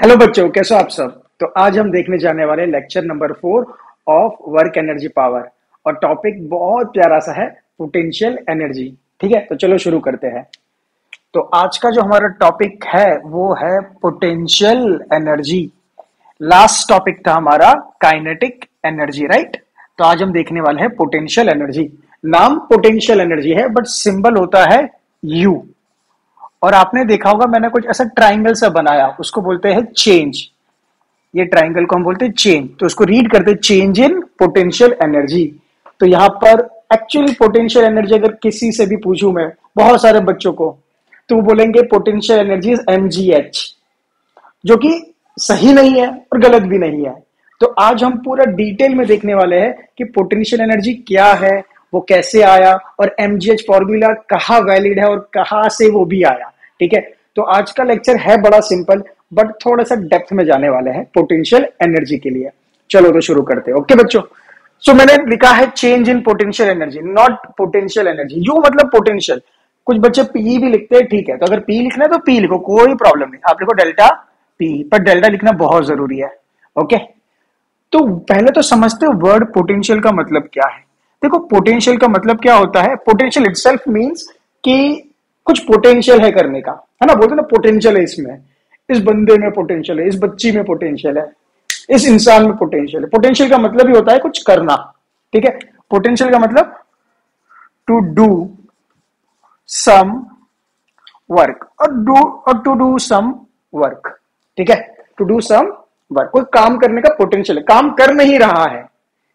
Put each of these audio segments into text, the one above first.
Hello बच्चों, कैसे हो आप सब। तो आज हम देखने जाने वाले lecture number 4 of work energy power. और टॉपिक बहुत प्यारा सा है, पोटेंशियल एनर्जी। ठीक है, तो चलो शुरू करते हैं। तो आज का जो हमारा टॉपिक है वो है पोटेंशियल एनर्जी। लास्ट टॉपिक था हमारा काइनेटिक एनर्जी, राइट। तो आज हम देखने वाले हैं पोटेंशियल एनर्जी। नाम पोटेंशियल एनर्जी है बट सिंबल होता है यू। और आपने देखा होगा मैंने कुछ ऐसा ट्राइंगल सा बनाया, उसको बोलते हैं चेंज। ये ट्राइंगल को हम बोलते हैं चेंज, तो उसको रीड करते हैं चेंज इन पोटेंशियल एनर्जी। तो यहां पर एक्चुअली पोटेंशियल एनर्जी अगर किसी से भी पूछूं मैं, बहुत सारे बच्चों को, तो वो बोलेंगे पोटेंशियल एनर्जी इज mgh, जो कि सही नहीं है और गलत भी नहीं है। तो आज हम पूरा डिटेल में देखने वाले हैं कि पोटेंशियल एनर्जी क्या है, वो कैसे आया, और mgh फॉर्मूला कहाँ वैलिड है और कहाँ से वो भी आया। ठीक है, तो आज का लेक्चर है बड़ा सिंपल बट थोड़ा सा डेप्थ में जाने वाले हैं पोटेंशियल एनर्जी के लिए। चलो तो शुरू करते हैं। ओके बच्चों, सो मैंने लिखा है change in potential energy, not potential energy. You मतलब पोटेंशियल। कुछ बच्चे पी भी लिखते हैं, ठीक है, तो अगर पी लिखना है तो पी लिखो, कोई प्रॉब्लम नहीं। आप लिखो डेल्टा पी, पर डेल्टा लिखना बहुत जरूरी है। ओके, तो पहले तो समझते हो वर्ड पोटेंशियल का मतलब क्या है। देखो, पोटेंशियल का मतलब क्या होता है। पोटेंशियल इटसेल्फ मींस कि कुछ पोटेंशियल है करने का, है ना। बोलते ना पोटेंशियल है इसमें, इस बंदे में पोटेंशियल है, इस बच्ची में पोटेंशियल है, इस इंसान में पोटेंशियल है। पोटेंशियल का मतलब ही होता है कुछ करना। ठीक है, पोटेंशियल का मतलब टू डू सम वर्क, और टू डू सम वर्क। ठीक है, टू डू सम वर्क, कोई काम करने का पोटेंशियल है, काम कर नहीं रहा है,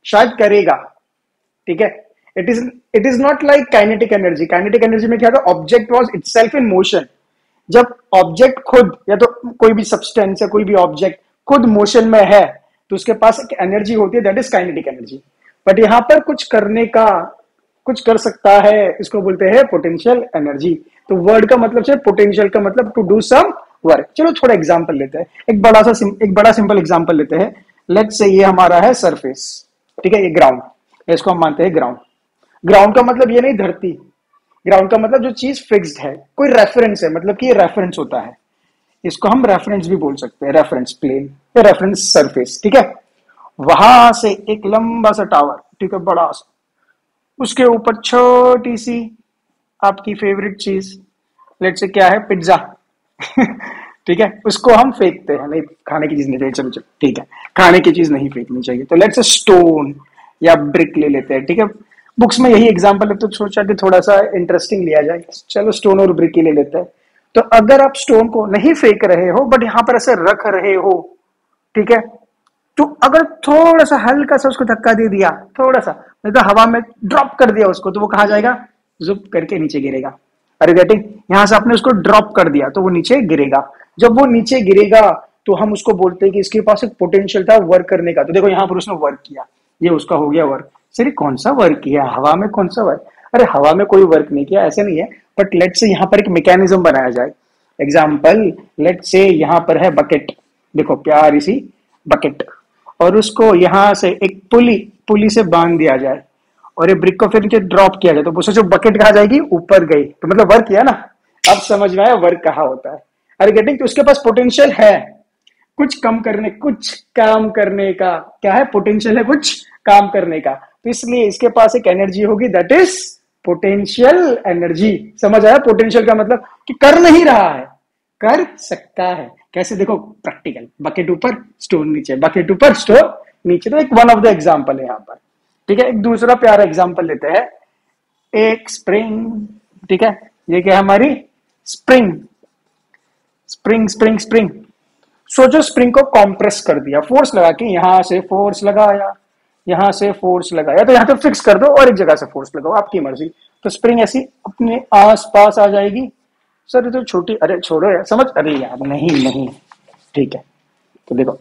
शायद करेगा। ठीक है, it is not like kinetic energy. Kinetic energy में क्या था, object was itself in motion. जब ऑब्जेक्ट खुद, या तो कोई भी सब्सटेंस या कोई भी ऑब्जेक्ट खुद मोशन में है, तो उसके पास एक एनर्जी होती है, that is kinetic energy. But यहां पर कुछ करने का, कुछ कर सकता है, इसको बोलते हैं पोटेंशियल एनर्जी। तो वर्ड का मतलब से पोटेंशियल का मतलब टू डू सम वर्क। चलो थोड़ा एग्जांपल लेते हैं, एक बड़ा सिंपल एग्जांपल लेते हैं। लेट्स से ये हमारा है सरफेस, ठीक है, ये ग्राउंड, इसको हम मानते हैं ग्राउंड। ग्राउंड का मतलब ये नहीं धरती, ग्राउंड का मतलब जो चीज फिक्स्ड है, कोई रेफरेंस है, मतलब कि ये रेफरेंस होता है। इसको हम रेफरेंस भी बोल सकते हैं, रेफरेंस प्लेन या रेफरेंस सरफेस। ठीक है, वहां से एक लंबा सा टावर, ठीक है, बड़ा सा, उसके ऊपर छोटी सी आपकी फेवरेट चीज, लेट्स से क्या है, पिज्जा। ठीक है, उसको हम फेंकते हैं, नहीं खाने की चीज नहीं चाहिए, चलो चलो ठीक है, खाने की चीज नहीं फेंकनी चाहिए। तो लेट्स से स्टोन या ब्रिक ले लेते हैं। ठीक है, बुक्स में यही एग्जांपल है तो सोचा कि थोड़ा सा इंटरेस्टिंग लिया जाए। चलो स्टोन और ब्रिक ही ले लेते हैं। तो अगर आप स्टोन को नहीं फेंक रहे हो बट यहां पर ऐसे रख रहे हो, ठीक है, तो अगर थोड़ा सा हल्का सा उसको धक्का दे दिया, थोड़ा सा, नहीं तो हवा में ड्रॉप कर दिया उसको, तो वो कहा जाएगा, जुप करके नीचे गिरेगा। अरे गेटिंग, यहां से आपने उसको ड्रॉप कर दिया तो वो नीचे गिरेगा। जब वो नीचे गिरेगा तो हम उसको बोलते हैं कि इसके पास एक पोटेंशियल था वर्क करने का। तो देखो यहां पर उसने वर्क किया, ये उसका हो गया वर्क। सर कौन सा वर्क किया, हवा में कौन सा वर्क। अरे हवा में कोई वर्क नहीं किया, ऐसा नहीं है। बट लेट से यहां पर एक मैकेनिज्म बनाया जाए। एग्जाम्पल, लेट से यहां पर है बकेट, देखो प्यारी सी बकेट, और उसको यहां से एक पुली से बांध दिया जाए और ये ब्रिक को फिर नीचे ड्रॉप किया जाए, तो वो सोचो बकेट कहा जाएगी, ऊपर गई, तो मतलब वर्क किया ना। अब समझ में आया वर्क कहा होता है। अरे गेटिंग, तो उसके पास पोटेंशियल है कुछ कम करने, कुछ काम करने का। क्या है, पोटेंशियल है कुछ काम करने का, तो इसलिए इसके पास एक एनर्जी होगी, दैट इज पोटेंशियल एनर्जी। समझ आया, पोटेंशियल का मतलब कि कर नहीं रहा है, कर सकता है। कैसे, देखो प्रैक्टिकल, बकेट ऊपर स्टोन नीचे, बकेट ऊपर स्टोन नीचे, तो एक वन ऑफ द एग्जांपल है यहाँ पर। ठीक है, एक दूसरा प्यारा एग्जांपल लेते हैं, एक स्प्रिंग। ठीक है, ये क्या है हमारी स्प्रिंग, स्प्रिंग स्प्रिंग स्प्रिंग। सोचो स्प्रिंग को कॉम्प्रेस कर दिया, फोर्स लगा के, यहां से फोर्स लगाया, यहां से फोर्स लगाया, तो यहां पे फिक्स कर दो और एक जगह से फोर्स लगाओ, आपकी मर्जी। तो स्प्रिंग ऐसी अपने आस पास आ जाएगी। सर ये तो छोटी, अरे छोड़ो यार, समझ, अरे यार नहीं नहीं, ठीक है। तो देखो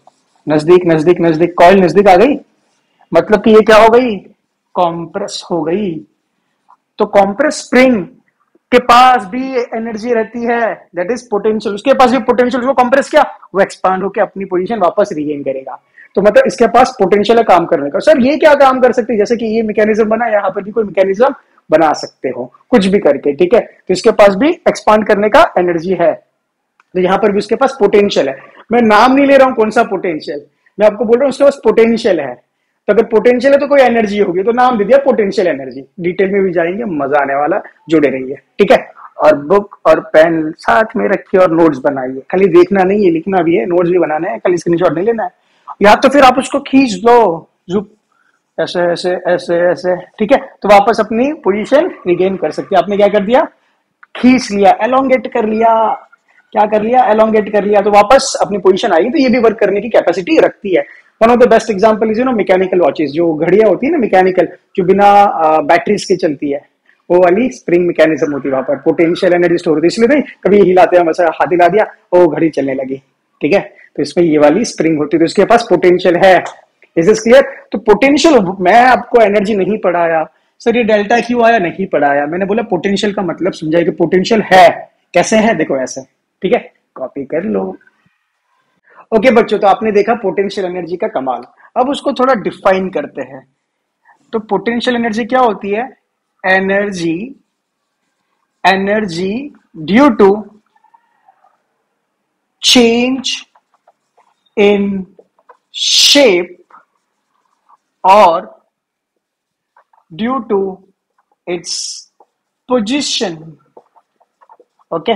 नजदीक नजदीक नजदीक, कॉइल नजदीक आ गई, मतलब कि ये क्या हो गई, कॉम्प्रेस हो गई। तो कॉम्प्रेस स्प्रिंग के पास भी एनर्जी रहती है, दैट इज पोटेंशियल। उसके पास भी पोटेंशियल, उसको कंप्रेस किया, वो एक्सपांड होकर अपनी पोजीशन वापस रिगेन करेगा। तो मतलब इसके पास पोटेंशियल है काम करने का। सर ये क्या काम कर सकते हैं, जैसे कि ये मैकेनिज्म बना, यहाँ पर भी कोई मैकेनिज्म बना सकते हो कुछ भी करके। ठीक है, तो इसके पास भी एक्सपांड करने का एनर्जी है। तो यहाँ पर भी उसके पास पोटेंशियल है। मैं नाम नहीं ले रहा हूं कौन सा पोटेंशियल, मैं आपको बोल रहा हूँ उसके पास पोटेंशियल है। तो अगर पोटेंशियल है तो कोई एनर्जी होगी, तो नाम दे दिया पोटेंशियल एनर्जी। डिटेल में भी जाएंगे, मजा आने वाला, जुड़े रहिए, ठीक है। और बुक और पेन साथ में रखिए और नोट्स बनाइए, खाली देखना नहीं है, लिखना भी है, नोट्स भी बनाने हैं, खाली स्क्रीनशॉट नहीं लेना है। या तो फिर आप उसको खींच दो, जुप, ऐसे ऐसे ऐसे ऐसे, ठीक है। तो वापस अपनी पोजीशन रिगेन कर सकते हैं। आपने क्या कर दिया, खींच लिया, एलोंगेट कर लिया, क्या कर लिया, एलोंगेट कर लिया, तो वापस अपनी पोजीशन आई। तो ये भी वर्क करने की कैपेसिटी रखती है। One of the best example is mechanical watches, जो घड़ियां होती है ना मैकेनिकल, जो बिना बैटरीज के चलती है, वो वाली स्प्रिंग मैकेनिज्म होती है, वहां पर पोटेंशियल एनर्जी स्टोर होती है। इसलिए नहीं कभी हिलाते हैं वैसा हाथ हिला दिया, वो घड़ी चलने लगी, ठीक है। तो इसमें ये वाली स्प्रिंग होती है, तो इसके पास पोटेंशियल है। Is this clear? तो पोटेंशियल, मैं आपको एनर्जी नहीं पढ़ाया सर, ये डेल्टा क्यों आया नहीं पढ़ाया, मैंने बोला पोटेंशियल का मतलब समझाया कि पोटेंशियल है, कैसे है, देखो ऐसे, ठीक है, कॉपी कर लो। ओके बच्चों, तो आपने देखा पोटेंशियल एनर्जी का कमाल। अब उसको थोड़ा डिफाइन करते हैं। तो पोटेंशियल एनर्जी क्या होती है? Energy, energy due to change in shape और due to its position. Okay,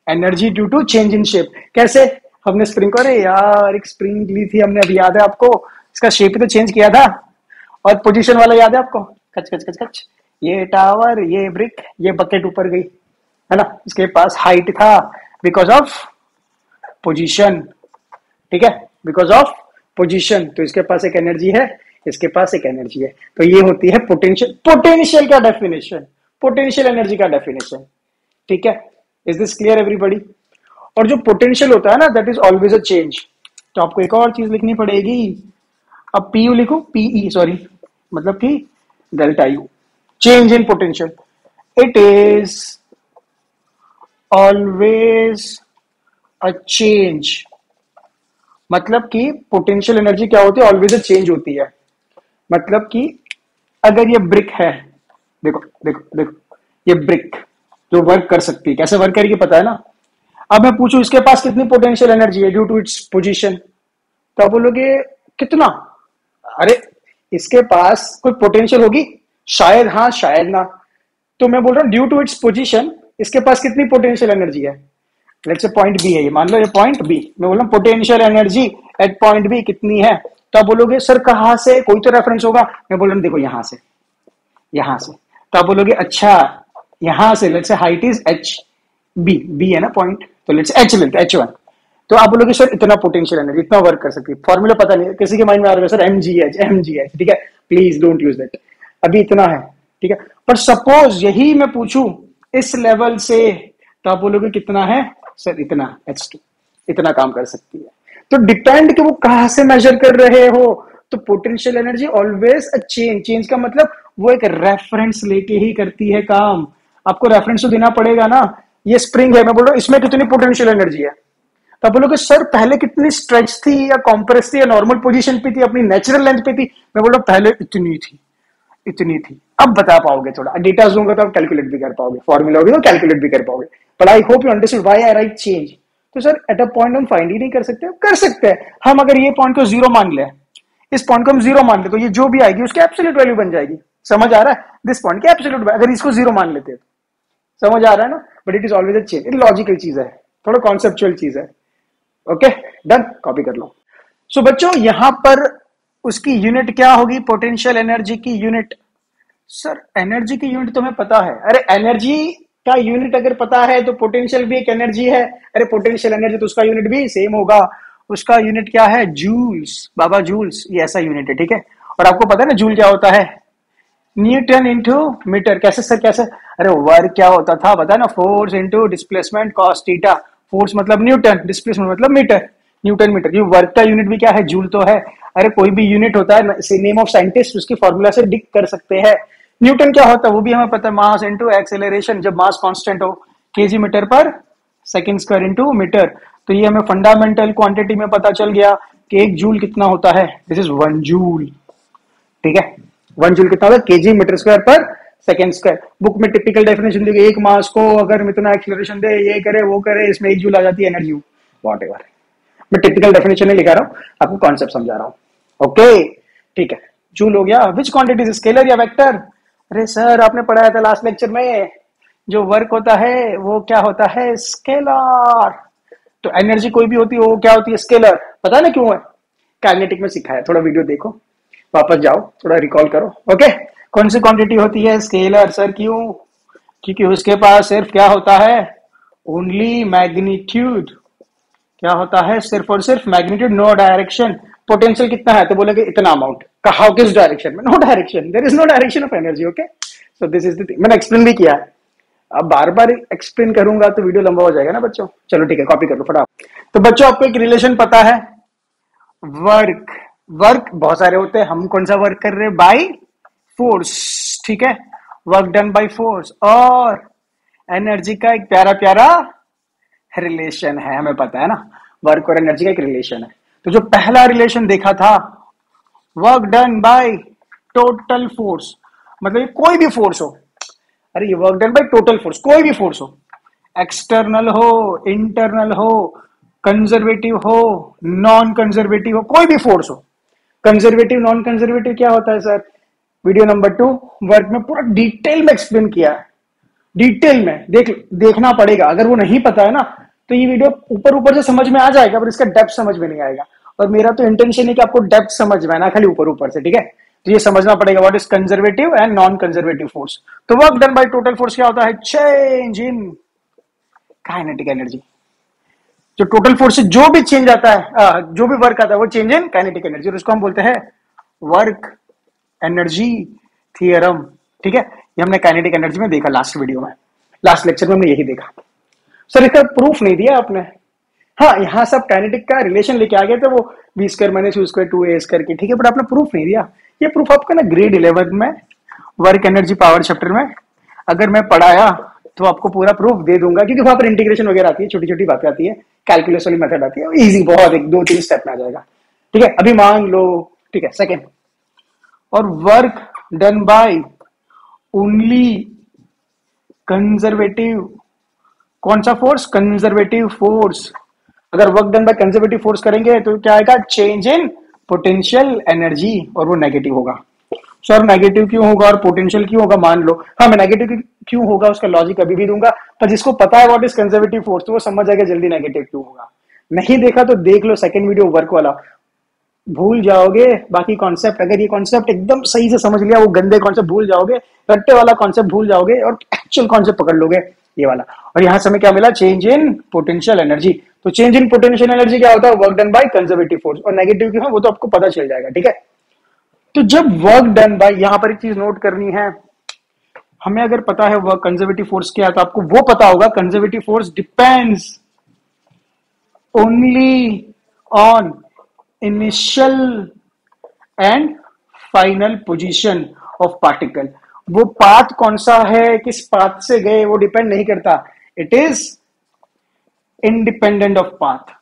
energy due to change in shape. कैसे? हमने स्प्रिंग को, अरे यार एक स्प्रिंग ली थी हमने, अभी याद है आपको, इसका शेप ही तो चेंज किया था। और पोजीशन वाला याद है आपको, कच कच कच कच, ये टावर, ये ब्रिक, ये बकेट ऊपर गई, है ना, इसके पास हाइट था बिकॉज ऑफ पोजीशन, ठीक है, बिकॉज ऑफ पोजीशन। तो इसके पास एक एनर्जी है, इसके पास एक एनर्जी है, तो ये होती है पोटेंशियल। पोटेंशियल का डेफिनेशन, पोटेंशियल एनर्जी का डेफिनेशन, ठीक है। Is this clear everybody? और जो पोटेंशियल होता है ना, that is always a change. तो आपको एक और चीज लिखनी पड़ेगी, अब पी यू लिखो, पीई सॉरी, मतलब कि delta U, change in potential, it is always a change. मतलब कि पोटेंशियल एनर्जी क्या होती है? ऑलवेज अ चेंज होती है। मतलब कि अगर ये ब्रिक है, देखो देखो देखो, ये ब्रिक जो वर्क कर सकती है, कैसे वर्क करेगी पता है ना। अब मैं पूछूं इसके पास कितनी पोटेंशियल एनर्जी है ड्यू टू इट्स पोजीशन, तो आप बोलोगे कितना? अरे इसके पास कोई पोटेंशियल होगी? शायद हाँ, शायद ना। तो मैं बोल रहा हूं ड्यू टू इट्स पोजीशन, इसके पास कितनी पोटेंशियल एनर्जी है? लेट्स से पॉइंट बी है ये, मान लो ये पॉइंट बी, मैं बोल रहा हूं potential energy at point B कितनी है। तो आप बोलोगे सर कहां से, कोई तो रेफरेंस होगा। मैं बोल रहा हूं देखो यहां से, यहां से। तो आप बोलोगे अच्छा यहां से, let's say height is H, B, B है ना पॉइंट, तो लेट्स एच लेते हैं, H1। तो आप बोलोगे सर इतना पोटेंशियल एनर्जी, इतना वर्क कर सकती है। फॉर्मूला पता नहीं, किसी के माइंड में आ रहा है सर mgh, mgh, ठीक है, प्लीज डोंट यूज दैट, अभी इतना है, ठीक है। पर सपोज यही मैं पूछूं इस लेवल से, तो आप बोलोगे कितना है सर? इतना, H2, इतना काम कर सकती है। तो डिपेंड कि वो कहां से मेजर कर रहे हो। तो potential energy always a change, change का मतलब वो एक रेफरेंस लेके ही करती है काम। आपको रेफरेंस तो देना पड़ेगा ना। ये स्प्रिंग है, मैं बोल रहा हूं इसमें कितनी पोटेंशियल एनर्जी है, तो आप बोलोगे सर पहले कितनी स्ट्रेच थी या कॉम्प्रेस थी या नॉर्मल पोजीशन पे थी, अपनी नेचुरल लेंथ पे थी। मैं बोल रहा हूं पहले इतनी थी, इतनी थी। अब बता पाओगे, थोड़ा डेटा दूंगा तो आप कैलकुलेट भी कर पाओगे, फॉर्मूला होगी तो कैलकुलेट भी कर पाओगे। But I hope you understand why I right change. तो सर एट अ पॉइंट हम फाइंड ही नहीं कर सकते? कर सकते हैं हम। अगर ये पॉइंट को जीरो मान ले, इस पॉइंट को हम जीरो मान ले, तो ये जो भी आएगी उसकी एब्सोल्यूट वैल्यू बन जाएगी। समझ आ रहा है? दिस पॉइंट की एब्सोल्यूट, अगर इसको जीरो मान लेते हैं, समझ आ रहा है ना। But it is always a change, logical चीज है, थोड़ा कॉन्सेप्चुअल चीज है। ओके डन, कॉपी कर लो। सो बच्चों यहां पर उसकी यूनिट क्या होगी? पोटेंशियल एनर्जी की यूनिट। सर एनर्जी की यूनिट तुम्हें पता है? अरे एनर्जी का यूनिट अगर पता है तो पोटेंशियल भी एक एनर्जी है। अरे पोटेंशियल एनर्जी तो उसका यूनिट भी सेम होगा। उसका यूनिट क्या है? जूल्स, बाबा जूल्स, ये ऐसा यूनिट है, ठीक है। और आपको पता है ना जूल क्या होता है? Newton into metre. कैसे सर, कैसे? अरे वर्क क्या होता था पता है ना? Force into displacement cos theta. Force मतलब न्यूटन, डिस्प्लेसमेंट मतलब मीटर, न्यूटन मीटर। ये वर्क का यूनिट भी क्या है? जूल तो है। अरे कोई भी यूनिट होता है, नेम ऑफ साइंटिस्ट उसकी फॉर्मूला से डिक कर सकते हैं। न्यूटन क्या होता है वो भी हमें पता है, मास इंटू एक्सेलरेशन, जब मास कांस्टेंट हो, केजी मीटर पर सेकंड स्क्वायर इंटू मीटर। तो ये हमें फंडामेंटल क्वांटिटी में पता चल गया कि एक जूल कितना होता है। दिस इज 1 जूल, ठीक है। 1 जूल कितना होता है? केजी मीटर स्क्वायर पर सेकेंड स्क्वायर। बुक में टिपिकल डेफिनेशन दी गई, एक मास को अगर इतना एक्सीलरेशन दे, ये करे वो करे, इसमें 1 जूल आ जाती है एनर्जी, वॉट एवर। मैं टिपिकल डेफिनेशन नहीं लिखा रहा हूँ, आपको कॉन्सेप्ट समझा रहा हूँ। ओके ठीक है, जूल हो गया। विच क्वांटिटी इज स्केलर या वेक्टर? अरे सर आपने पढ़ाया था लास्ट लेक्चर में, जो वर्क होता है वो क्या होता है? स्केलर। तो एनर्जी कोई भी होती है वो क्या होती है? स्केलर। पता है ना क्यों है? काइनेटिक में सिखाया, थोड़ा वीडियो देखो, वापस जाओ, थोड़ा रिकॉल करो। ओके, कौन सी क्वांटिटी होती है स्केलर? सर क्यों? क्योंकि उसके पास सिर्फ क्या होता है? Only magnitude. क्या होता है? सिर्फ और सिर्फ मैग्नीट्यूड, नो डायरेक्शन। पोटेंशियल कितना है? तो बोलेगे इतना अमाउंट। कहा किस डायरेक्शन में? No direction, there is no direction of energy. Okay, so this is the thing, मैंने एक्सप्लेन भी किया है। अब बार बार एक्सप्लेन करूंगा तो वीडियो लंबा हो जाएगा ना बच्चों। चलो ठीक है, कॉपी कर लो फटाफट। तो बच्चों आपको एक रिलेशन पता है, वर्क। वर्क बहुत सारे होते हैं, हम कौन सा वर्क कर रहे हैं? By force. ठीक है, वर्क डन बाय फोर्स। और एनर्जी का एक प्यारा प्यारा रिलेशन है, हमें पता है ना, वर्क और एनर्जी का एक रिलेशन है। तो जो पहला रिलेशन देखा था, work done by total force, मतलब कोई भी फोर्स हो। अरे ये work done by total force, कोई भी फोर्स हो, एक्सटर्नल हो, इंटरनल हो, कंजर्वेटिव हो, नॉन कंजर्वेटिव हो, कोई भी फोर्स हो। कंजर्वेटिव नॉन कंजर्वेटिव क्या होता है सर? वीडियो नंबर 2 वर्क में पूरा डिटेल में एक्सप्लेन किया है, डिटेल में। देखना पड़ेगा, अगर वो नहीं पता है ना तो ये वीडियो ऊपर ऊपर से समझ में आ जाएगा पर इसका डेप्थ समझ में नहीं आएगा। और मेरा तो इंटेंशन है कि आपको डेप्थ समझ में आना, खाली ऊपर ऊपर से। ठीक है, तो ये समझना पड़ेगा what is conservative and non conservative force. तो work done by total force क्या होता है? Change in kinetic energy. जो टोटल फोर्स से जो भी चेंज आता है, जो भी वर्क आता है, वो चेंज इन काइनेटिक एनर्जी, और उसको हम बोलते हैं वर्क एनर्जी थियरम। ठीक है, ये हमने काइनेटिक एनर्जी में देखा लास्ट वीडियो में, लास्ट लेक्चर में हमने यही देखा। सर इसका प्रूफ नहीं दिया आपने। हाँ, यहाँ सब काइनेटिक का रिलेशन लेके आ गए थे, वो B square minus U square 2a करके। ठीक है, बट आपने प्रूफ नहीं दिया। ये प्रूफ आपका ना ग्रेड 11 में वर्क एनर्जी पावर चैप्टर में अगर मैं पढ़ाया तो आपको पूरा प्रूफ दे दूंगा, क्योंकि वहां पर इंटीग्रेशन वगैरह आती है, छोटी छोटी बातें आती है, कैलकुलस वाली मेथड आती है, इजी बहुत, 1 2 3 स्टेप में आ जाएगा। ठीक है, अभी मान लो, ठीक है, सेकेंड, और work done by only conservative, कौन सा फोर्स? Conservative force. अगर work done by conservative force करेंगे तो क्या आएगा? चेंज इन पोटेंशियल एनर्जी, और वो नेगेटिव होगा। सर नेगेटिव क्यों होगा और पोटेंशियल क्यों होगा? मान लो, हाँ मैं नेगेटिव क्यों होगा उसका लॉजिक अभी भी दूंगा, पर जिसको पता है व्हाट इज कंजर्वेटिव फोर्स तो वो समझ जाएगा जल्दी नेगेटिव क्यों होगा। नहीं देखा तो देख लो सेकंड वीडियो वर्क वाला, भूल जाओगे बाकी कॉन्सेप्ट। अगर ये कॉन्सेप्ट एकदम सही से समझ लिया, वो गंदे कॉन्सेप्ट भूल जाओगे, रट्टे वाला कॉन्सेप्ट भूल जाओगे और एक्चुअल कॉन्सेप्ट पकड़ लोगे, ये वाला। और यहां से हमें क्या मिला? Change in potential energy. तो चेंज इन पोटेंशियल एनर्जी क्या होता है? Work done by conservative force. और नेगेटिव क्यों है वो तो आपको पता चल जाएगा। ठीक है, तो जब वर्क डन बाय, यहां पर एक चीज नोट करनी है, हमें अगर पता है वर्क कंजर्वेटिव फोर्स क्या है तो आपको वो पता होगा conservative force depends only on initial and final position of particle. वो पाथ कौन सा है, किस पाथ से गए, वो डिपेंड नहीं करता, it is independent of path.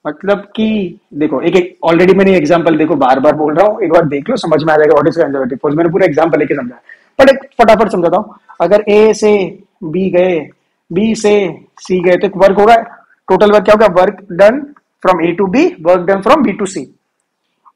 मतलब कि देखो, एक ऑलरेडी मैंने एग्जांपल, देखो बार बार बोल रहा हूं, एक बार देख लो, समझ में आ जाएगा व्हाट इज कंजर्वेटिव फोर्स। मैंने पूरा एग्जांपल लेके समझा, बट एक फटाफट समझाता हूं। अगर ए से बी गए, बी से सी गए, तो एक वर्क होगा, टोटल वर्क क्या होगा? Work done from A to B, work done from B to C.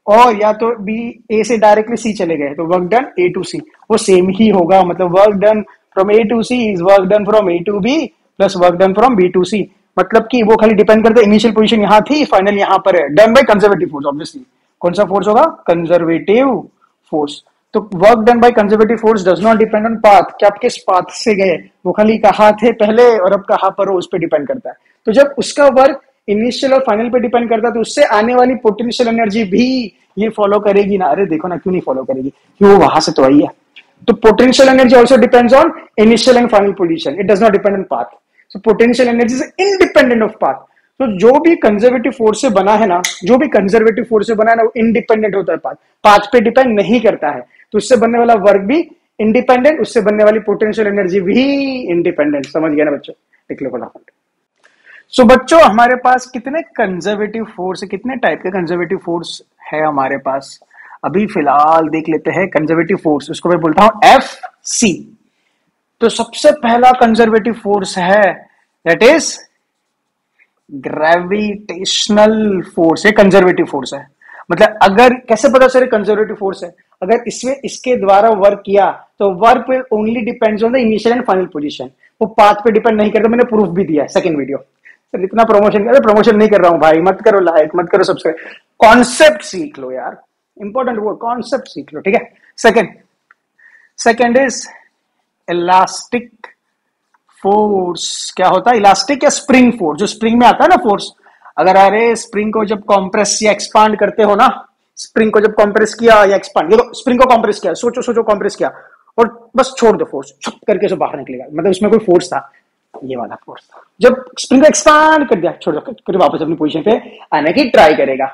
और या तो बी, ए से डायरेक्टली सी चले गए तो work done A to C, वो सेम ही होगा। मतलब work done from A to C is work done from A to B plus work done from B to C. मतलब कि वो खाली डिपेंड करता है, इनिशियल पोजीशन यहां थी, फाइनल यहां पर है, done by conservative force. Obviously कौन सा फोर्स होगा? Conservative force. तो work done by conservative force does not depend on path, कि आप किस पाथ से गए, वो खाली कहां थे पहले और अब कहां पर हो उस पर डिपेंड करता है। तो जब उसका वर्क इनिशियल और फाइनल पे डिपेंड करता है तो उससे आने वाली पोटेंशियल एनर्जी भी ये फॉलो करेगी ना। अरे देखो ना, क्यों नहीं फॉलो करेगी? क्यों? वहां से तो आई है। तो potential energy also depends on initial and final position, it does not depend on path. So potential energy is independent of path. तो जो भी कंजर्वेटिव फोर्स से बना है ना, जो भी कंजर्वेटिव फोर्स से बना है ना, वो इंडिपेंडेंट होता है पाथ, पाथ पे डिपेंड नहीं करता है। तो उससे बनने वाला वर्क भी इंडिपेंडेंट, उससे बनने वाली पोटेंशियल एनर्जी भी इंडिपेंडेंट। समझ गया ना बच्चों? लिख लो फटाफट। सो बच्चों, हमारे पास कितने कंजर्वेटिव फोर्स है, कितने टाइप के कंजर्वेटिव फोर्स है हमारे पास? अभी फिलहाल देख लेते हैं कंजर्वेटिव फोर्स, उसको मैं बोलता हूं एफ सी। तो सबसे पहला कंजर्वेटिव फोर्स है दैट इज ग्रेविटेशनल फोर्स। है कंजर्वेटिव फोर्स है, मतलब अगर कैसे पता चले कंजर्वेटिव फोर्स है, अगर इसमें इसके द्वारा वर्क किया तो वर्क पे only depends on the initial and final position, वो पाथ पे डिपेंड नहीं करता। मैंने प्रूफ भी दिया है सेकंड वीडियो। सर इतना प्रमोशन कर, प्रमोशन नहीं कर रहा हूं भाई, मत करो लाइक, मत करो सब्सक्राइब, कॉन्सेप्ट सीख लो यार, इंपॉर्टेंट वो कॉन्सेप्ट सीख लो, ठीक है। Second is elastic force. क्या होता है इलास्टिक या स्प्रिंग फोर्स? जो स्प्रिंग में आता है ना फोर्स, अगर अरे स्प्रिंग को जब कॉम्प्रेस या एक्सपांड करते हो ना, स्प्रिंग को जब कॉम्प्रेस किया या एक्सपांड, देखो स्प्रिंग को कॉम्प्रेस किया, सोचो कॉम्प्रेस किया और बस छोड़ दो, फोर्स छप करके से बाहर निकलेगा, मतलब उसमें कोई फोर्स था, ये वाला फोर्स था। जब स्प्रिंग को एक्सपांड कर दिया, छोड़ दो, फिर वापस अपनी पोजीशन पे आने की ट्राई करेगा,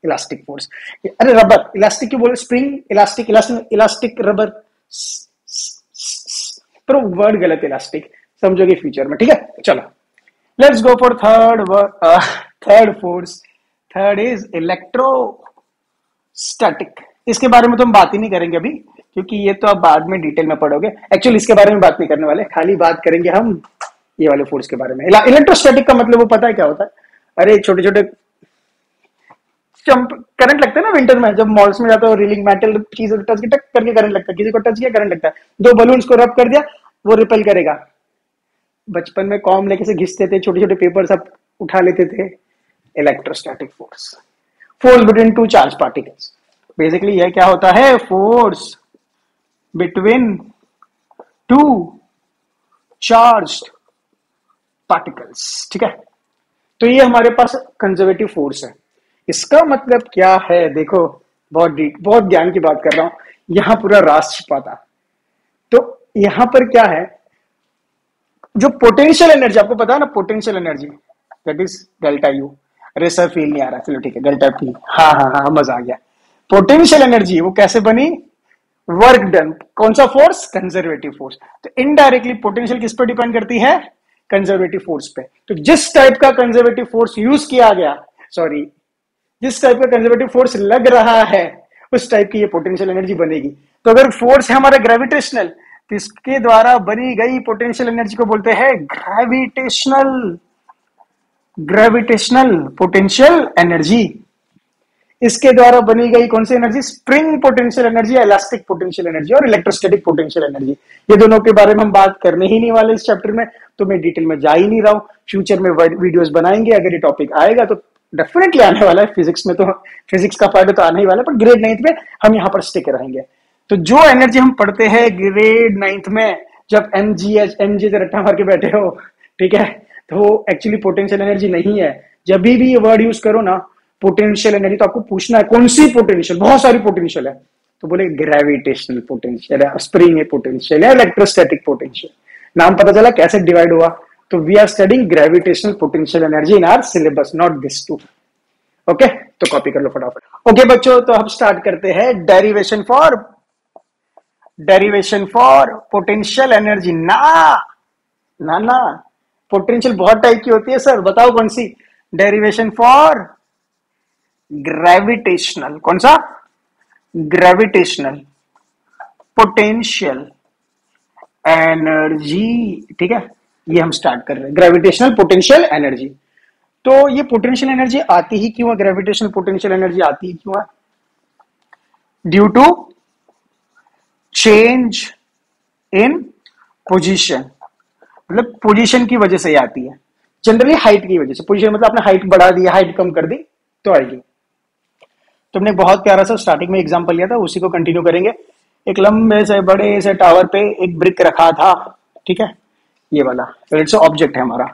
इलास्टिक फोर्स। अरे रबर, इलास्टिक क्यों बोले, स्प्रिंग इलास्टिक, इलास्टिक रबर, पर वर्ड गलत, इलास्टिक समझोगे फ्यूचर में, ठीक है। चलो let's go for third force. Third is electrostatic. इसके बारे में तो हम बात ही नहीं करेंगे अभी, क्योंकि ये तो आप बाद में डिटेल में पढ़ोगे। एक्चुअली इसके बारे में बात नहीं करने वाले, खाली बात करेंगे हम ये वाले फोर्स के बारे में। इलेक्ट्रोस्टैटिक का मतलब वो पता है क्या होता है? अरे छोटे छोटे करंट लगता है ना विंटर में, जब मॉल्स में जाते हो, रीलिंग मेटल चीज टच टक करके करंट लगता है, किसी को टच किया करंट लगता है, दो बलून्स को रब कर दिया वो रिपेल करेगा। बचपन में कॉम लेके से घिसते थे, छोटे छोटे पेपर सब उठा लेते थे। Electrostatic force, force between two charge particles. Basically यह क्या होता है, force between two charged particles, ठीक है। तो ये हमारे पास कंजर्वेटिव फोर्स है। इसका मतलब क्या है, देखो बहुत ज्ञान की बात कर रहा हूं, यहां पूरा रास छिपा था। तो यहां पर क्या है, जो पोटेंशियल एनर्जी, आपको पता है ना potential energy, that is delta U. अरे सर फील नहीं आ रहा, चलो ठीक है डेल्टा पी, हाँ मजा आ गया। पोटेंशियल एनर्जी वो कैसे बनी, वर्क डन, कौन सा फोर्स, कंजर्वेटिव फोर्स। तो इनडायरेक्टली पोटेंशियल किस पर डिपेंड करती है, कंजर्वेटिव फोर्स पे। तो जिस टाइप का कंजर्वेटिव फोर्स यूज किया गया, सॉरी जिस टाइप का कंजर्वेटिव फोर्स लग रहा है, उस टाइप की ये पोटेंशियल एनर्जी बनेगी। तो अगर फोर्स है हमारा ग्रेविटेशनल, तो इसके द्वारा बनी गई पोटेंशियल एनर्जी को बोलते हैं ग्रेविटेशनल पोटेंशियल एनर्जी। इसके द्वारा बनी गई कौन सी एनर्जी, spring potential energy, elastic potential energy और इलेक्ट्रोस्टैटिक पोटेंशियल एनर्जी। ये दोनों के बारे में हम बात करने ही नहीं वाले इस चैप्टर में, तो मैं डिटेल में जा ही नहीं रहा हूं। फ्यूचर में वीडियोस बनाएंगे, अगर ये टॉपिक आएगा तो डेफिनेटली आने वाला है। फिजिक्स में तो फिजिक्स का पार्ट तो आने ही वाला है, पर ग्रेड 9th में हम यहाँ पर स्टिक रहेंगे। तो जो एनर्जी हम पढ़ते हैं ग्रेड 9th में, जब एमजी से रट्टा मार के बैठे हो, ठीक है, तो वो एक्चुअली पोटेंशियल एनर्जी नहीं है। जब भी ये वर्ड यूज करो ना पोटेंशियल एनर्जी, तो आपको पूछना है कौन सी पोटेंशियल, बहुत सारी पोटेंशियल है, तो बोले ग्रेविटेशनल पोटेंशियल है, स्प्रिंग पोटेंशियल है, इलेक्ट्रोस्टैटिक पोटेंशियल। नाम पता चला कैसे डिवाइड हुआ। तो we are studying gravitational potential energy in our syllabus, not this two. Okay, तो कॉपी कर लो फटाफट। ओके बच्चों, तो हम स्टार्ट करते हैं डेरिवेशन फॉर पोटेंशियल एनर्जी। ना पोटेंशियल बहुत टाइप की होती है सर, बताओ कौन सी। डेरिवेशन फॉर ग्रेविटेशनल, कौन सा, ग्रेविटेशनल पोटेंशियल एनर्जी, ठीक है। ये हम स्टार्ट कर रहे हैं, ग्रेविटेशनल पोटेंशियल एनर्जी। तो ये पोटेंशियल एनर्जी आती ही क्यों है, ग्रेविटेशनल पोटेंशियल एनर्जी आती ही क्यों है, due to change in position, मतलब पोजीशन की वजह से ही आती है। जनरली हाइट की वजह से, पोजीशन मतलब आपने हाइट बढ़ा दी, हाइट कम कर दी तो आएगी। तुमने बहुत प्यारा सा स्टार्टिंग में एग्जांपल लिया था, उसी को कंटिन्यू करेंगे। एक लंबे से बड़े से टावर पे एक ब्रिक रखा था, ठीक है, ये वाला इट्स ऑब्जेक्ट है हमारा,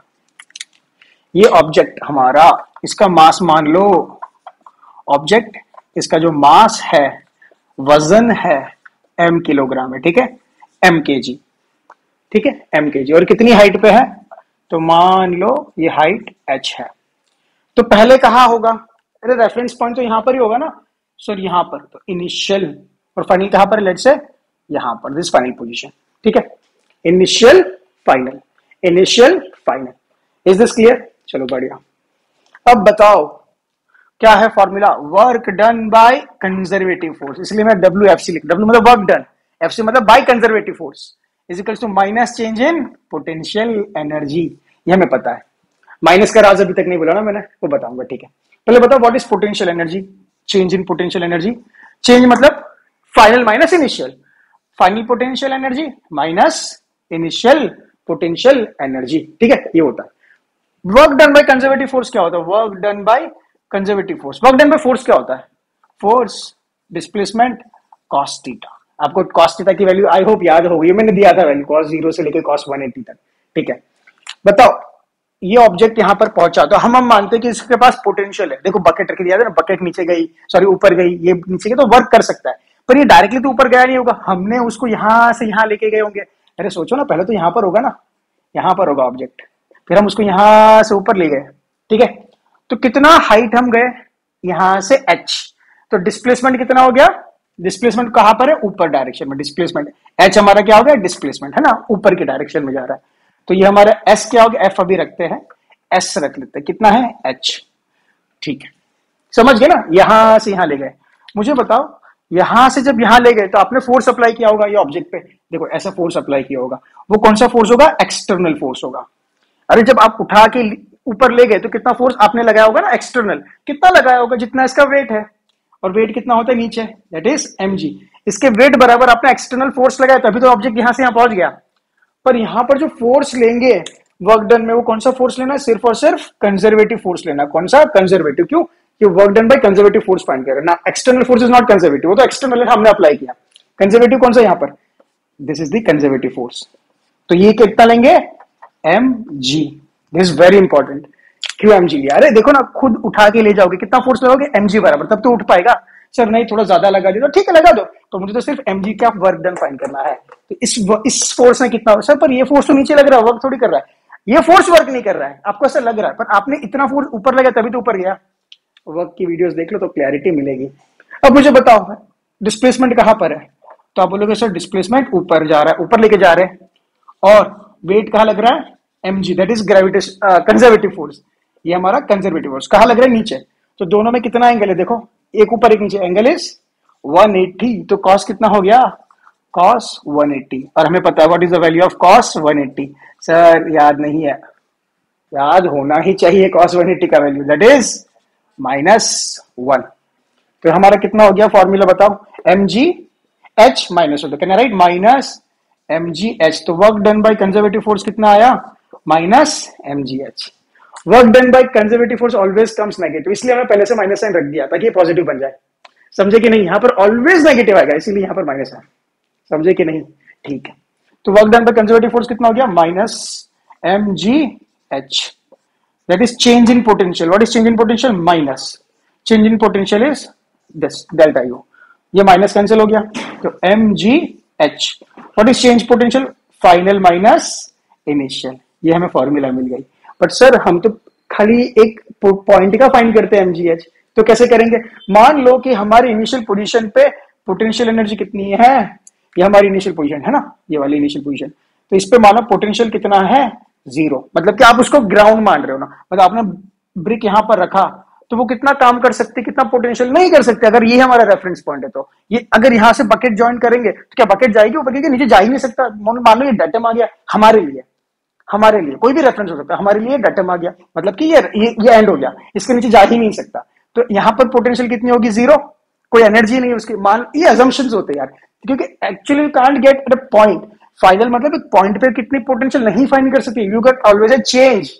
ये ऑब्जेक्ट हमारा, इसका मास मान लो ऑब्जेक्ट, इसका जो मास है, वजन है m किलोग्राम है, ठीक है, m kg, ठीक है, m kg। और कितनी हाइट पे है, तो मान लो ये हाइट h है। तो पहले कहाँ होगा, अरे रेफरेंस पॉइंट तो यहां पर ही होगा ना सर, यहां पर। तो इनिशियल और फाइनल कहां पर, लेट्स से यहां पर, दिस फाइनल पोजीशन, ठीक है, initial final, is this clear. चलो बढ़िया। अब बताओ क्या है formula, work done by conservative force, इसलिए मैं WFC लिख, W मतलब वर्क डन, FC मतलब by conservative force, is equal to minus change in potential energy. ये हमें पता है। माइनस का राज अभी तक नहीं बोला ना मैंने, वो बताऊंगा, ठीक है। पहले बताओ what is potential energy, change in potential energy. Change मतलब final minus initial, final potential energy minus initial potential energy, ठीक है, ये होता है। Work done by conservative force क्या होता है? Work done by conservative force, work done by force क्या होता है? Force displacement cos theta. आपको कॉस थीटा की वैल्यू आई होप याद होगी, मैंने दिया था वैल्यू कॉस 0 से लेकर कॉस 180 तक, ठीक है। बताओ ये ऑब्जेक्ट यहां पर पहुंचा तो हम मानते हैं कि इसके पास पोटेंशियल है। देखो बकेट रख दिया था ना, बकेट नीचे गई, सॉरी ऊपर गई, ये नीचे गई तो वर्क कर सकता है, पर ये डायरेक्टली तो ऊपर गया नहीं होगा, हमने उसको यहां से यहां लेके गए होंगे। अरे सोचो ना, पहले तो यहां पर होगा ना, यहां पर होगा ऑब्जेक्ट, फिर हम उसको यहां से ऊपर ले गए, ठीक है। तो कितना हाइट हम गए यहां से h, तो डिस्प्लेसमेंट कितना हो गया? डिस्प्लेसमेंट कहां पर है? ऊपर डायरेक्शन में डिस्प्लेसमेंट। h हमारा क्या हो गया? डिस्प्लेसमेंट है ना, ऊपर की डायरेक्शन में जा रहा है। तो ये हमारा s क्या हो गया? f अभी रखते हैं, s रख लेते हैं, कितना है? h, ठीक है, समझ गए ना। यहां से यहां ले गए। मुझे बताओ यहां से जब यहां ले गए तो आपने फोर्स अप्लाई किया होगा ये ऑब्जेक्ट पे, देखो ऐसा फोर्स अप्लाई किया होगा, वो कौन सा फोर्स होगा? एक्सटर्नल फोर्स होगा। अरे जब आप उठा के ऊपर ले गए तो कितना फोर्स आपने लगाया होगा ना, एक्सटर्नल, कितना लगाया होगा? जितना इसका वेट है, और वेट कितना होता है नीचे, दैट इज mg। इसके वेट बराबर आपने एक्सटर्नल फोर्स लगाया, तभी तो ऑब्जेक्ट यहां से यहां पहुंच गया। पर यहां पर जो फोर्स लेंगे वर्क डन में, वो कौन सा फोर्स लेना है? सिर्फ और सिर्फ कंजर्वेटिव फोर्स लेना। कौन सा? कंजर्वेटिव। क्यों? कि work done by conservative force find कर रहे हैं ना, external force is not conservative, वो तो एक्सटर्नल है, हमने अप्लाई किया। कंजर्वेटिव कौन सा यहां पर? This is the conservative force. तो ये कितना लेंगे? mg। This is very important. क्यों mg लिया? अरे देखो ना, खुद उठा के ले जाओगे, कितना फोर्स लगाओगे? mg बराबर, तब तो उठ पाएगा। सर नहीं, थोड़ा ज्यादा लगा दे, तो ठीक है लगा दो, तो मुझे तो सिर्फ mg का वर्क डन फाइंड करना है। तो इस फोर्स में कितना? सर पर ये फोर्स तो नीचे लग रहा है, वर्क थोड़ी कर रहा है। ये फोर्स वर्क नहीं कर रहा है, आपको ऐसा लग रहा है, पर आपने इतना फोर्स ऊपर लगा तभी तो ऊपर गया। वर्क की वीडियोस देख लो तो क्लैरिटी मिलेगी। अब मुझे बताओ डिस्प्लेसमेंट कहां पर है? तो आप बोलोगे सर डिस्प्लेसमेंट ऊपर जा रहा है, ऊपर लेके जा रहे हैं, और वेट कहां लग रहा है? mg, that is gravitation conservative force. ये हमारा कंजर्वेटिव फोर्स कहां लग रहा है? नीचे। तो दोनों में कितना एंगल है? देखो एक ऊपर एक नीचे, एंगल इज 180। तो कॉस कितना हो गया? कॉस 180। और हमें पता है what is the value of cos 180। Sir याद नहीं है, याद होना ही चाहिए कॉस 180 का वैल्यू, दैट इज -1। तो हमारा कितना हो गया फॉर्मूला बताओ? mg h माइनस होता है, राइट, माइनस mg h। तो work done by conservative force कितना आया? Minus mg h। Work done by conservative force always comes negative, इसलिए हमें पहले से माइनस साइन रख दिया ताकि ये पॉजिटिव बन जाए। समझे कि नहीं? यहां पर ऑलवेज नेगेटिव आएगा, इसीलिए यहां पर माइनस है। समझे कि नहीं? ठीक है। तो work done by conservative force कितना हो गया? Minus mg h, that is change in potential. What is change in potential? Minus change in potential is this delta U. ये माइनस कैंसिल हो गया, तो mg h। What is change potential? Final minus initial. ये हमें formula मिल गई। But sir हम तो खाली एक पॉइंट का फाइंड करते हैं mg h, तो कैसे करेंगे? मान लो कि हमारी इनिशियल पोजीशन पे पोटेंशियल एनर्जी कितनी है, ये हमारी इनिशियल पोजीशन है ना, ये वाली इनिशियल पोजीशन। तो इस पे मानो पोटेंशियल कितना है? 0। मतलब कि आप उसको ग्राउंड मान रहे हो ना, मतलब आपने ब्रिक यहां पर रखा तो वो कितना काम कर सकती, कितना पोटेंशियल नहीं कर सकते। अगर ये हमारा रेफरेंस पॉइंट है, तो ये अगर यहां से बकेट ज्वाइन करेंगे तो क्या बकेट जाएगी ऊपर? के नीचे जा ही नहीं सकता। मान लो ये डेटम आ गया हमारे लिए, हमारे लिए कोई भी रेफरेंस हो सकता है, हमारे लिए डेटम आ गया, मतलब कि ये एंड हो गया, इसके नीचे जा ही नहीं सकता। तो यहां पर पोटेंशियल कितनी होगी? 0। कोई एनर्जी नहीं उसकी। मान ये अजम्पशंस होते हैं यार, क्योंकि actually you can't get at a point final, मतलब एक पॉइंट पे कितनी पोटेंशियल नहीं फाइंड कर सकती, you get always a change.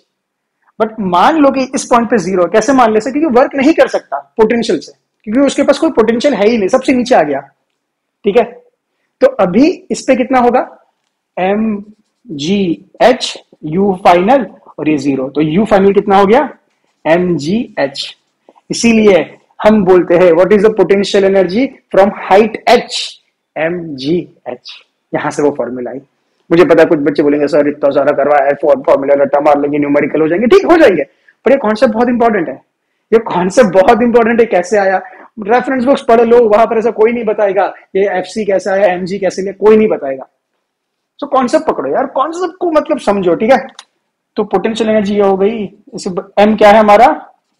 But मान लो कि इस पॉइंट पे 0, कैसे मान ले सकते? क्योंकि वर्क नहीं कर सकता पोटेंशियल से, क्योंकि उसके पास कोई पोटेंशियल है ही नहीं, सबसे नीचे आ गया, ठीक है। तो अभी इस पे कितना होगा? mgh u फाइनल, और ये 0, तो u फाइनल कितना हो गया? mgh। इसीलिए हम बोलते हैं what is the potential energy from height h? mgh। यहां से वो फॉर्मूला आई। मुझे पता है कुछ बच्चे बोलेंगे सर इतना सारा करवाया है, फॉर्मूला रट्टा मार लेंगे, न्यूमेरिकल हो जाएंगे, ठीक हो जाएंगे, पर ये कॉन्सेप्ट बहुत इंपॉर्टेंट है। ये कॉन्सेप्ट बहुत इंपॉर्टेंट है। कैसे आया? रेफरेंस बुक्स पढ़ लो, वहां पर ऐसा कोई नहीं बताएगा ये एफसी कैसा है, एमजी कैसे लिया, कोई नहीं बताएगा। तो कॉन्सेप्ट पकड़ो यार, कॉन्सेप्ट को मतलब समझो, ठीक है। तो पोटेंशियल एनर्जी ये हो गई, इसे एम क्या है हमारा?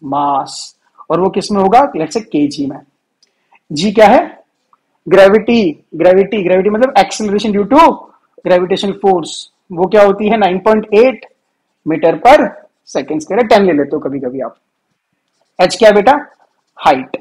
मास, और वो किस में होगा? लेट्स से केजी में। जी क्या है? ग्रेविटी। ग्रेविटी मतलब acceleration due to gravitational force वो क्या होती है 9.8 मीटर पर सेकेंड स्क्वायर। 10 ले लेते हो कभी कभी आप। एच क्या है बेटा? हाइट।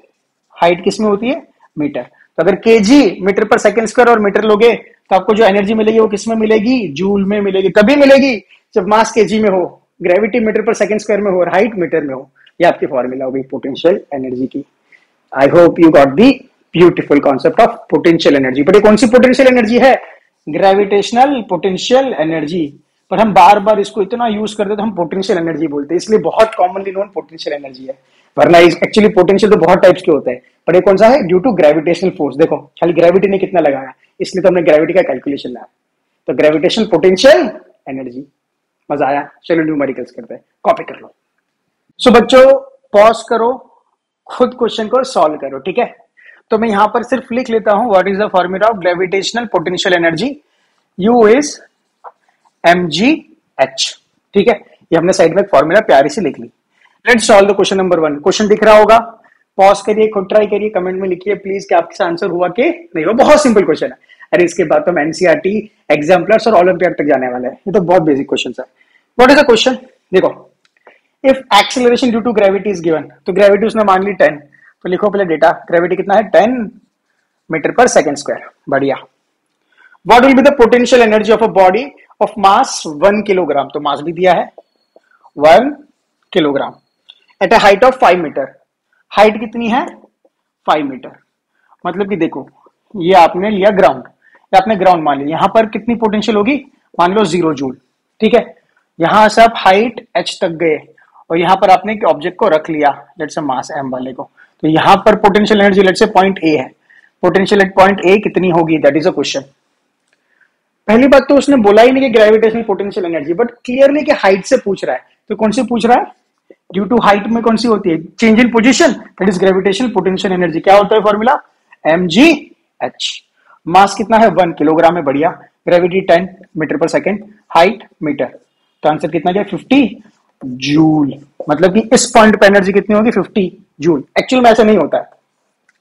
हाइट किस में होती है? मीटर। तो अगर केजी मीटर पर सेकेंड स्क्वायर और मीटर लोगे तो आपको जो एनर्जी मिलेगी वो किस में मिलेगी? जूल में मिलेगी। कभी मिलेगी जब मास केजी में हो, ग्रेविटी मीटर पर सेकेंड स्क्वायर में हो और हाइट मीटर में हो। ये आपकी फॉर्मूला होगी पोटेंशियल एनर्जी की। I hope you got the beautiful concept of potential energy. But ये कौन सी पोटेंशियल एनर्जी है? Gravitational potential energy. पर हम बार बार इसको इतना यूज करते तो हम पोटेंशियल एनर्जी बोलते हैं, इसलिए बहुत कॉमनली नोन पोटेंशियल एनर्जी है। वरना एक्चुअली पोटेंशियल तो बहुत टाइप्स के होते हैं, पर ये कौन सा है? Due to gravitational force. देखो खाली ग्रेविटी ने कितना लगाया, इसलिए तो हमने ग्रेविटी का कैलकुलेशन लाया। तो ग्रेविटेशनल पोटेंशियल एनर्जी। मजा आया? चलो न्यूमेरिकल्स करते हैं, कॉपी कर लो। सो बच्चों पॉज करो, खुद क्वेश्चन को सॉल्व करो, ठीक है? तो मैं यहां पर सिर्फ लिख लेता हूं what is the formula of gravitational potential energy. You is mgh। ठीक है, ये हमने साइड में एक फॉर्मूला प्यारी से लिख ली। Let's solve the question number 1। Question दिख रहा होगा, पॉज करिए, खुद ट्राई करिए, कमेंट में लिखिए प्लीज कि आपके आंसर हुआ कि नहीं हुआ। बहुत सिंपल क्वेश्चन है। अरे इसके बाद तो हम एनसीईआरटी, एग्जाम्पलर्स और ओलंपियाड तक जाने वाले हैं। ये तो बहुत बेसिक क्वेश्चन है। What is the question? देखो, if acceleration due to gravity is given, तो ग्रेविटी उसने मान ली 10, तो लिखो पहले डेटा, ग्रेविटी कितना है? 10 मीटर पर सेकेंड स्क्वायर। बढ़िया। What will be the potential energy of a body of mass 1 kilogram? तो मास भी दिया है 1 kilogram at a height of 5 metre. Height कितनी है? 5 मीटर। मतलब कि देखो, ये आपने लिया ग्राउंड, ये आपने ग्राउंड मान लिया। यहां पर कितनी पोटेंशियल होगी? मान लो 0 जूल। ठीक है, यहां से आप हाइट h तक गए और यहां पर आपने एक ऑब्जेक्ट को रख लिया, लेट्स से मास m वाले को। तो यहां पर potential energy let's say point A है। पोटेंशियल एट पॉइंट A कितनी होगी? That is a question. पहली बात तो उसने बोला ही नहीं कि gravitational potential energy, but clearly कि हाइट से पूछ रहा है। तो कौन सी पूछ रहा है? ड्यू टू हाइट में कौन सी होती है? Change in position, that is gravitational potential energy. क्या होता है फॉर्मूला? mgh। मास कितना है? 1 किलोग्राम है। बढ़िया। ग्रेविटी 10 मीटर पर सेकेंड, हाइट मीटर। तो आंसर कितना गया? 50 जूल। मतलब कि इस पॉइंट पर एनर्जी कितनी होगी? 50 जूल। एक्चुअल में ऐसा नहीं होता है।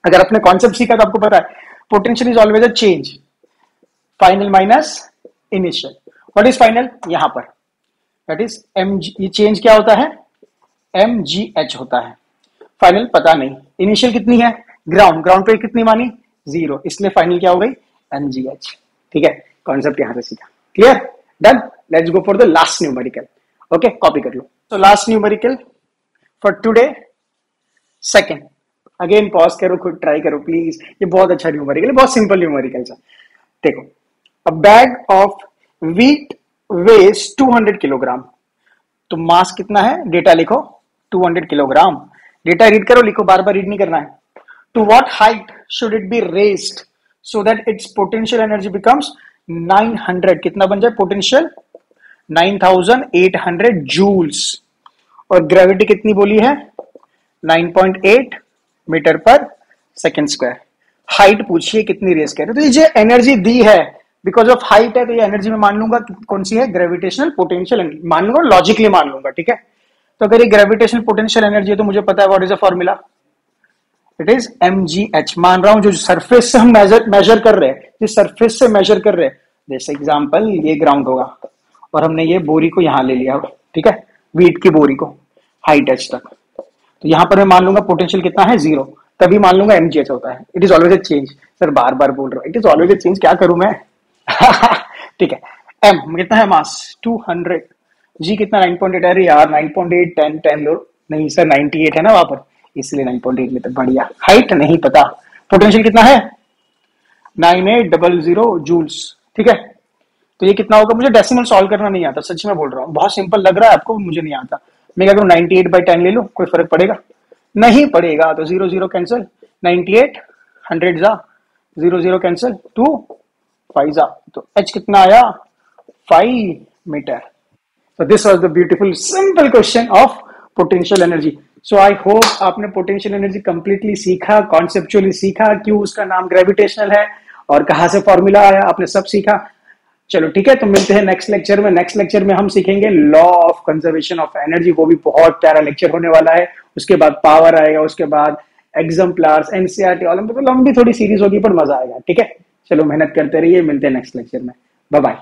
अगर आपने कॉन्सेप्ट सीखा तो आपको पता है potential is always a change, final minus initial. What is final? यहां पर दैट इज mg। ये चेंज क्या होता है? mgh होता है। फाइनल पता नहीं। इनिशियल कितनी है? ग्राउंड। ग्राउंड पे कितनी मानी? 0, इसलिए फाइनल क्या हो गई? mgh। ठीक है, कॉन्सेप्ट यहां से सीखा। Clear? Done. Let's go for the last numerical. Okay, copy कर लो। तो last numerical for today, second. Again pause करो, खुद ट्राई करो प्लीज। ये बहुत अच्छा न्यूमेरिकल है, बहुत सिंपल न्यूमेरिकल है। देखो, a bag of wheat weighs 200 kilogram. तो मास कितना है? डेटा लिखो 200 किलोग्राम। डेटा रीड करो, लिखो, बार बार रीड नहीं करना है। To what height should it be raised so that its potential energy becomes 900? कितना बन जाए पोटेंशियल? 9800 जूल्स। और ग्रेविटी कितनी बोली है? 9.8 मीटर पर सेकेंड स्क्वायर। हाइट पूछिए कितनी रेस कर रहे। तो ये जो एनर्जी दी है बिकॉज ऑफ हाइट है, तो ये एनर्जी में मान लूंगा कौन सी है? ग्रेविटेशनल पोटेंशियल एनर्जी मान लूंगा, लॉजिकली मान लूंगा। ठीक है, तो अगर ये ग्रेविटेशनल पोटेंशियल एनर्जी है तो मुझे पता है what is the formula. It is mgh। मान रहा हूं जो सरफेस से हम मेजर कर रहे हैं, जिस सरफेस से मेजर कर रहे हैं, जैसे एग्जांपल ये ग्राउंड होगा और हमने ये बोरी को यहां ले लिया। ठीक है, वीट की बोरी को हाइट h तक, तो यहां पर मैं मान लूंगा पोटेंशियल कितना है? 0। तभी मान लूंगा mgh होता है। It is always a change. Sir बार बार बोल रहा हूं, it is always a change, क्या करूं मैं? ठीक है, m कितना है? मास 200। g कितना? 9.8। अरे यार 9.8 10 लो। नहीं सर 98 है ना वहां पर, इसलिए 9.8 लेते। बढ़िया। हाइट नहीं पता। पोटेंशियल कितना है? 9800 जूल्स। ठीक है, तो ये कितना होगा? मुझे डेसिमल सॉल्व करना नहीं आता, सच में बोल रहा हूँ। बहुत सिंपल लग रहा है आपको, मुझे नहीं आता। मैं क्या करूँ? 98/10 ले लूं, कोई फर्क पड़ेगा? नहीं पड़ेगा। तो 0 0 कैंसिल, 98 100 जा, 0 0 कैंसिल, 2 5 जा। तो h कितना आया? 5 metre. So this was the beautiful simple question of potential energy. So I hope आपने potential energy completely सीखा, conceptually सीखा, क्यों उसका नाम ग्रेविटेशनल है और कहाँ से फॉर्मूला आया, आपने सब सीखा। चलो ठीक है, तो मिलते हैं नेक्स्ट लेक्चर में। नेक्स्ट लेक्चर में हम सीखेंगे law of conservation of energy. वो भी बहुत प्यारा लेक्चर होने वाला है। उसके बाद पावर आएगा, उसके बाद एग्जाम्पलर्स, एनसीईआरटी, ओलंपिक। लंबी थोड़ी सीरीज होगी पर मजा आएगा। ठीक है, चलो मेहनत करते रहिए, मिलते हैं नेक्स्ट लेक्चर में। Bye bye.